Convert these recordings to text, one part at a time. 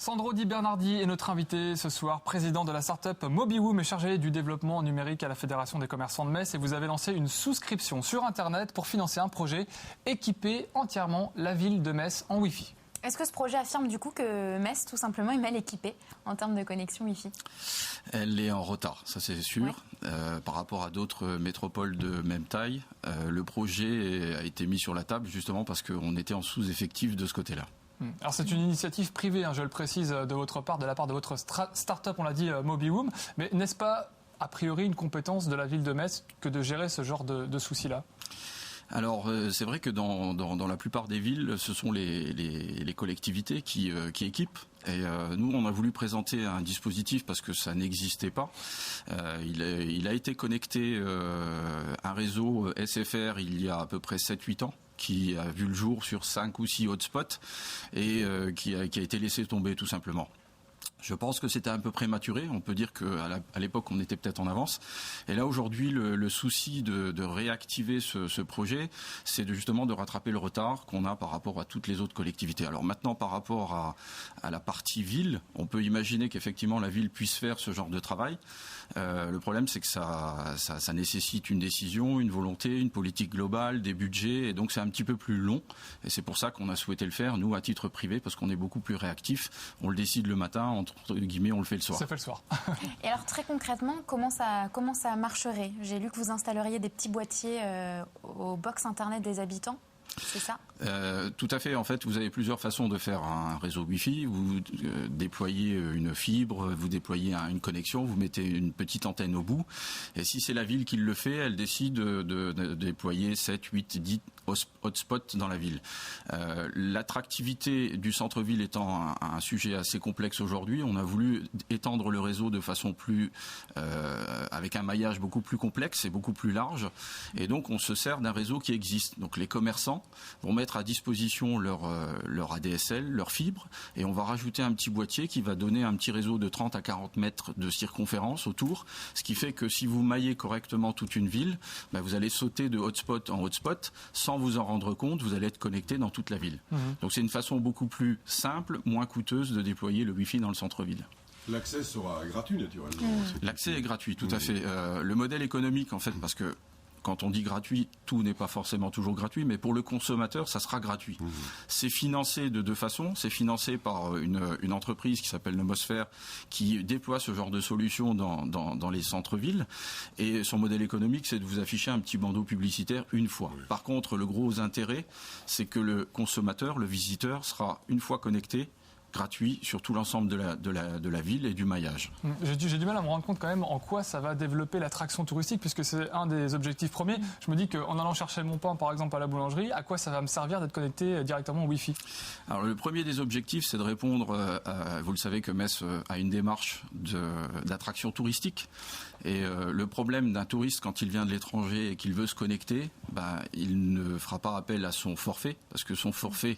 Sandro Di Bernardi est notre invité ce soir, président de la start-up Mobiwoom et chargé du développement numérique à la Fédération des commerçants de Metz. Et vous avez lancé une souscription sur Internet pour financer un projet équiper entièrement la ville de Metz en Wi-Fi. Est-ce que ce projet affirme du coup que Metz, tout simplement, est mal équipée en termes de connexion Wi-Fi ? Elle est en retard, ça c'est sûr. Ouais. Par rapport à d'autres métropoles de même taille, le projet a été mis sur la table justement parce qu'on était en sous-effectif de ce côté-là. Alors c'est une initiative privée, je le précise, de votre part, de la part de votre start-up, on l'a dit, Mobiwoom. Mais n'est-ce pas, a priori, une compétence de la ville de Metz que de gérer ce genre de soucis-là ? Alors c'est vrai que dans la plupart des villes, ce sont les collectivités qui équipent. Et nous, on a voulu présenter un dispositif parce que ça n'existait pas. Il a été connecté un réseau SFR il y a à peu près 7-8 ans, qui a vu le jour sur 5 ou 6 hotspots et qui a été laissé tomber tout simplement. Je pense que c'était un peu prématuré. On peut dire qu'à l'époque, on était peut-être en avance. Et là, aujourd'hui, le souci de réactiver ce projet, c'est justement de rattraper le retard qu'on a par rapport à toutes les autres collectivités. Alors maintenant, par rapport à la partie ville, on peut imaginer qu'effectivement, la ville puisse faire ce genre de travail. Le problème, c'est que ça nécessite une décision, une volonté, une politique globale, des budgets. Et donc, c'est un petit peu plus long. Et c'est pour ça qu'on a souhaité le faire, nous, à titre privé, parce qu'on est beaucoup plus réactif. On le décide le matin, entre guillemets, on le fait le soir. Ça fait le soir. Et alors très concrètement, comment ça marcherait ? J'ai lu que vous installeriez des petits boîtiers aux box internet des habitants. C'est ça ? Tout à fait. En fait, vous avez plusieurs façons de faire un réseau Wi-Fi. Vous déployez une fibre, vous déployez une connexion, vous mettez une petite antenne au bout. Et si c'est la ville qui le fait, elle décide de déployer 7, 8, 10 hotspots dans la ville. L'attractivité du centre-ville étant un sujet assez complexe aujourd'hui, on a voulu étendre le réseau de façon plus avec un maillage beaucoup plus complexe et beaucoup plus large. Et donc, on se sert d'un réseau qui existe. Donc, les commerçants vont mettre à disposition leur ADSL, leur fibre, et on va rajouter un petit boîtier qui va donner un petit réseau de 30 à 40 mètres de circonférence autour, ce qui fait que si vous maillez correctement toute une ville, vous allez sauter de hotspot en hotspot sans vous en rendre compte, vous allez être connecté dans toute la ville. Donc c'est une façon beaucoup plus simple, moins coûteuse de déployer le Wi-Fi dans le centre-ville. L'accès sera gratuit naturellement. L'accès est gratuit, tout à fait. Le modèle économique, en fait, parce que quand on dit gratuit, tout n'est pas forcément toujours gratuit, mais pour le consommateur, ça sera gratuit. C'est financé de deux façons. C'est financé par une entreprise qui s'appelle Nomosphère, qui déploie ce genre de solutions dans les centres-villes. Et son modèle économique, c'est de vous afficher un petit bandeau publicitaire une fois. Par contre, le gros intérêt, c'est que le consommateur, le visiteur, sera une fois connecté, gratuit sur tout l'ensemble de la ville et du maillage. J'ai du mal à me rendre compte quand même en quoi ça va développer l'attraction touristique, puisque c'est un des objectifs premiers. Je me dis qu'en allant chercher mon pain, par exemple, à la boulangerie, à quoi ça va me servir d'être connecté directement au Wi-Fi ? Alors le premier des objectifs, c'est de répondre, vous le savez que Metz a une démarche d'attraction touristique. Et le problème d'un touriste quand il vient de l'étranger et qu'il veut se connecter, il ne fera pas appel à son forfait, parce que son forfait,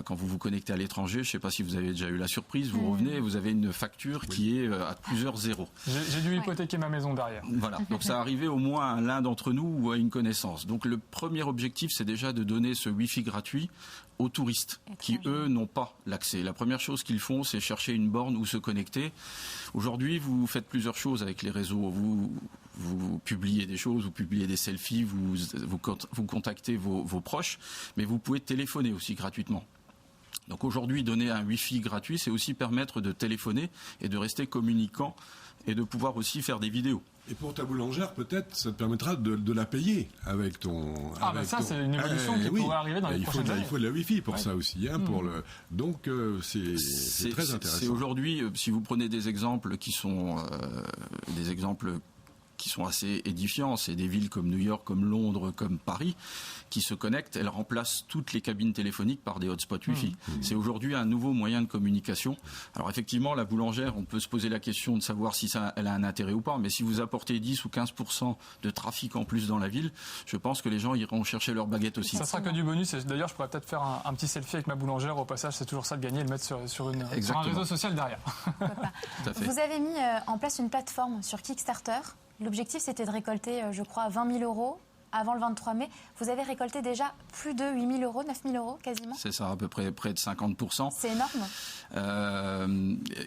quand vous vous connectez à l'étranger, je ne sais pas si vous avez déjà eu la surprise, vous revenez, vous avez une facture qui est à plusieurs zéros. J'ai dû hypothéquer ma maison derrière. Voilà, donc ça arrivait au moins à l'un d'entre nous ou à une connaissance. Donc le premier objectif, c'est déjà de donner ce Wi-Fi gratuit aux touristes qui, eux, n'ont pas l'accès. La première chose qu'ils font, c'est chercher une borne où se connecter. Aujourd'hui, vous faites plusieurs choses avec les réseaux. Vous publiez des choses, vous publiez des selfies, vous contactez vos proches, mais vous pouvez téléphoner aussi gratuitement. Donc aujourd'hui, donner un Wi-Fi gratuit, c'est aussi permettre de téléphoner et de rester communicant et de pouvoir aussi faire des vidéos. Et pour ta boulangère, peut-être, ça te permettra de la payer avec ton... c'est une évolution qui pourrait arriver dans les prochaines années. Il faut de la Wi-Fi pour ça aussi. Donc, c'est très intéressant. C'est aujourd'hui, si vous prenez des exemples qui sont assez édifiants, c'est des villes comme New York, comme Londres, comme Paris, qui se connectent, elles remplacent toutes les cabines téléphoniques par des hotspots Wi-Fi. C'est aujourd'hui un nouveau moyen de communication. Alors effectivement, la boulangère, on peut se poser la question de savoir si elle a un intérêt ou pas, mais si vous apportez 10 ou 15% de trafic en plus dans la ville, je pense que les gens iront chercher leur baguette aussi. Ça sera que du bonus, et d'ailleurs je pourrais peut-être faire un petit selfie avec ma boulangère, au passage c'est toujours ça de gagner et le mettre sur un réseau social derrière. Tout à fait. Vous avez mis en place une plateforme sur Kickstarter. L'objectif, c'était de récolter, je crois, 20 000 € avant le 23 mai. Vous avez récolté déjà plus de 8 000 €, 9 000 € quasiment. C'est ça, à peu près de 50%. C'est énorme.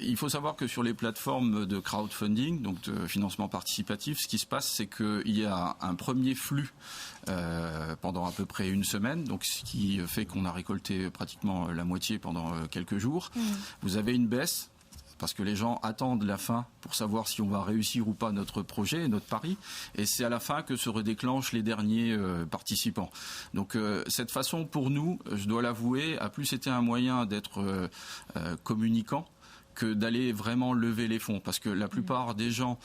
Il faut savoir que sur les plateformes de crowdfunding, donc de financement participatif, ce qui se passe, c'est qu'il y a un premier flux pendant à peu près une semaine, donc ce qui fait qu'on a récolté pratiquement la moitié pendant quelques jours. Vous avez une baisse, parce que les gens attendent la fin pour savoir si on va réussir ou pas notre projet, notre pari. Et c'est à la fin que se redéclenchent les derniers participants. Donc cette façon, pour nous, je dois l'avouer, a plus été un moyen d'être communicant que d'aller vraiment lever les fonds. Parce que la plupart des gens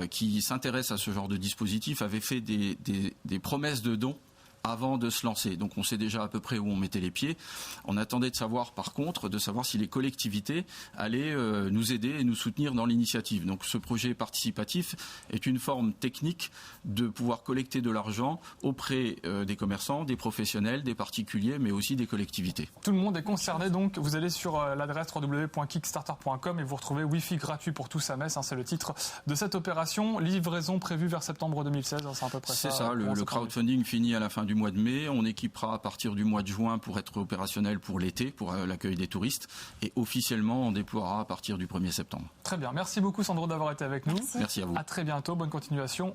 qui s'intéressent à ce genre de dispositif avaient fait des promesses de dons avant de se lancer. Donc on sait déjà à peu près où on mettait les pieds. On attendait de savoir, par contre, si les collectivités allaient nous aider et nous soutenir dans l'initiative. Donc ce projet participatif est une forme technique de pouvoir collecter de l'argent auprès des commerçants, des professionnels, des particuliers, mais aussi des collectivités. Tout le monde est concerné, donc vous allez sur l'adresse www.kickstarter.com et vous retrouvez Wi-Fi gratuit pour tous à Metz. C'est le titre de cette opération. Livraison prévue vers septembre 2016, c'est à peu près ça. C'est ça, le crowdfunding finit à la fin du mois de mai. On équipera à partir du mois de juin pour être opérationnel pour l'été, pour l'accueil des touristes. Et officiellement, on déploiera à partir du 1er septembre. Très bien. Merci beaucoup Sandro d'avoir été avec nous. Merci à vous. À très bientôt. Bonne continuation.